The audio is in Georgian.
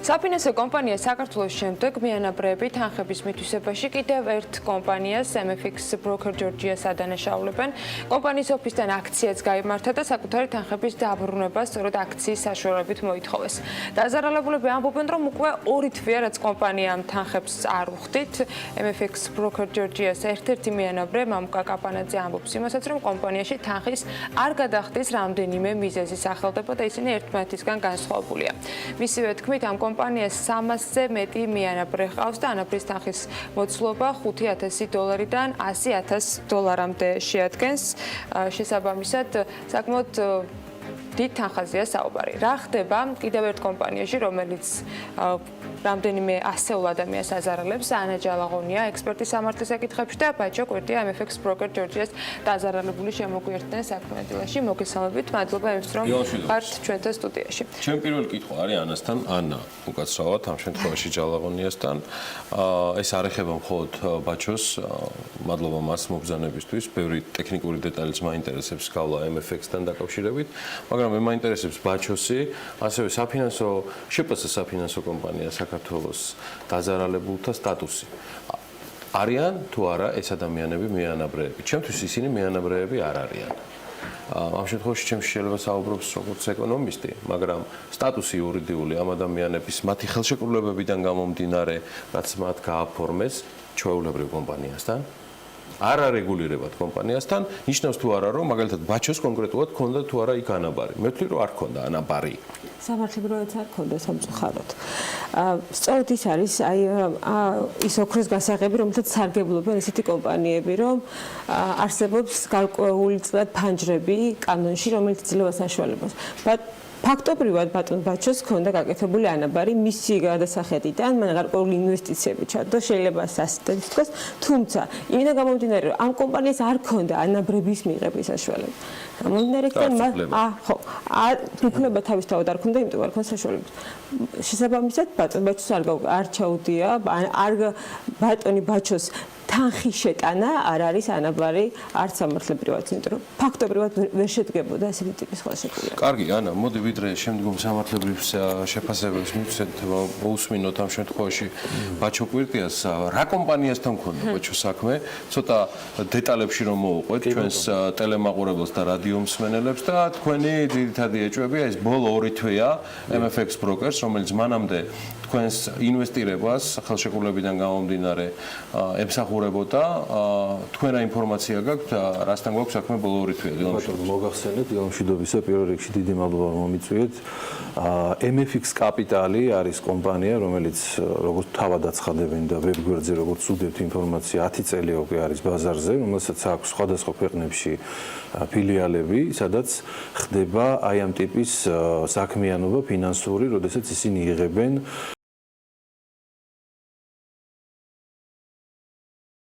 საფინანსო კომპანია საქართველოს შემდეგ მიანაბრეები თანხების მითვისებაში კიდევ ერთ კომპანიას MFX Broker Georgias ადანაშაულებენ. კომპანიის ოფისთან აქციაც გაიმართა და საკუთარი თანხების დაბრუნება სწორედ აქციის საშუალებით მოითხოვეს. დაზარალებულები ამბობენ, რომ უკვე ორი თვეა, რაც კომპანიამ თანხებს არ უხდით. MFX Broker Georgias ერთ-ერთი მიანაბრე მამუკა კაპანაძე ამბობს იმასაც, რომ კომპანიაში თანხის არ გადახდის რამდენიმე მიზეზი სახელდება და ისინი ერთმანეთისგან განსხვავებულია. მისივე თქმით, ამ კომპანიას 300-ზე მეტი მიანაბრე ჰყავს და ანაბრის თანხის მოცულობა $5,000-დან $100,000-მდე შეადგენს. შესაბამისად, საკმაოდ დიდ თანხაზეა საუბარი. რა ხდება კიდევ ერთ კომპანიაში, რომელიც რამდენიმე ასეულ ადამიანს აზარალებს, ანა ჯალაღონია, ექსპერტი სამართლის საკითხებში და ბაჭო კვირტია MFX Broker Georgias დაზარალებული შემოგვიერთდნენ საქმედილაში. მოგესალმებით, მადლობა იმისთვის, რომ ხართ ჩვენთან სტუდიაში. ჩემი პირველი კითხვა არის ანასთან, ანა უკაცრავად ამ შემთხვევაში ჯალაღონიასთან. ეს არ ეხება მხოლოდ ბაჭოს, მადლობა მას მობრძანებისთვის. ბევრი ტექნიკური დეტალიც მაინტერესებს გავლა MFX-თან დაკავშირებით, მაგრამ მე მაინტერესებს ბაჭოსი, ასევე საფინანსო კომპანია საქართველოს დაზარალებულთა სტატუსი. არიან თუ არა ეს ადამიანები მიანაბრეები? ჩემთვის ისინი მიანაბრეები არ არიან. ამ შემთხვევაში ჩემს შეიძლება საუბრობს როგორც ეკონომისტი, მაგრამ სტატუსი იურიდიული ამ ადამიანების მათი ხელშეკრულებებიდან გამომდინარე, რაც მათ გააფორმეს ჩვეულებრივ კომპანიასთან, არ არეგულირებად კომპანიასთან, ნიშნავს თუ არა, რომ მაგალითად ბაჭოს კონკრეტულად ქონდა თუ არა იქ ანაბარი. მე ვთვლი, რომ არ ქონდა ანაბარი. სამართლებრივად არ ქონდა სამწუხაროდ. სწორედ ის არის ის ოქროს გასაღები, რომელსაც სარგებლობენ ესეთი კომპანიები, რომ არსებობს გარკვეული წლად ფანჯრები კანონში, რომელიც ძლევა საშუალებას. ფაქტობრივად ბატონ ბაჭოს ქონდა გაკეთებული ანაბარი მისი გადასახედიდან, მან გარკვეული ინვესტიციები ჩადო, შეიძლება სასტემს თქვას, თუმცა იმიდან გამომდინარე, რომ ამ კომპანიას არ ქონდა ანაბრების მიღების საშუალება. გამომდინარე, უფლება თავისთავად არ ქონდა, იმიტომ არ ქონდა საშუალება. შესაბამისად, ბატონ ბაჭოს არ ჩაუდია, ბატონი ბაჭოს თანხის შეტანა არ არის ანაბარი არც სამართლებრივად, იმიტომ რომ ფაქტობრივად ვერ შედგებოდა ესეთი ტიპის ხელშეკრულება. კარგი, ანა, მოდი ვიდრე შემდგომ სამართლებრივ შეფასებებს მივცეთ, მოусმინოთ ამ შემთხვევაში ბაჭო კვირტიას, რა კომპანიასთან ქონდა ბაჭო საქმე, ცოტა დეტალებში რომ მოვუყვეთ ჩვენს ტელემაყურებელს და რადიო მსმენელებს და თქვენი ძირითადი ეჭვებია ეს ბოლო ორი თვეა MFX Brokers, რომელიც მანამდე თქვენს ინვესტირებას ხელშეკრულებიდან გამომდინარე ემსახურებოდა, თქვენ რა ინფორმაცია გაქვთ, რასთან გვაქვს საქმე ბოლო ორი თვეა? მოგახსენეთ, დილამშვიდობისა, პირველ რიგში დიდი მადლობა მომიწვიეთ. MFX Capital არის კომპანია, რომელიც როგორც თავად აცხადებენ და ვებგვერდზე როგორც უდევთ ინფორმაცია 10 წელი უკვე არის ბაზარზე, რომელსაც აქვს სხვადასხვა ქვეყნებში ფილიალები, სადაც ხდება აი ამ ტიპის საქმიანობა ფინანსური, როდესაც ისინი იღებენ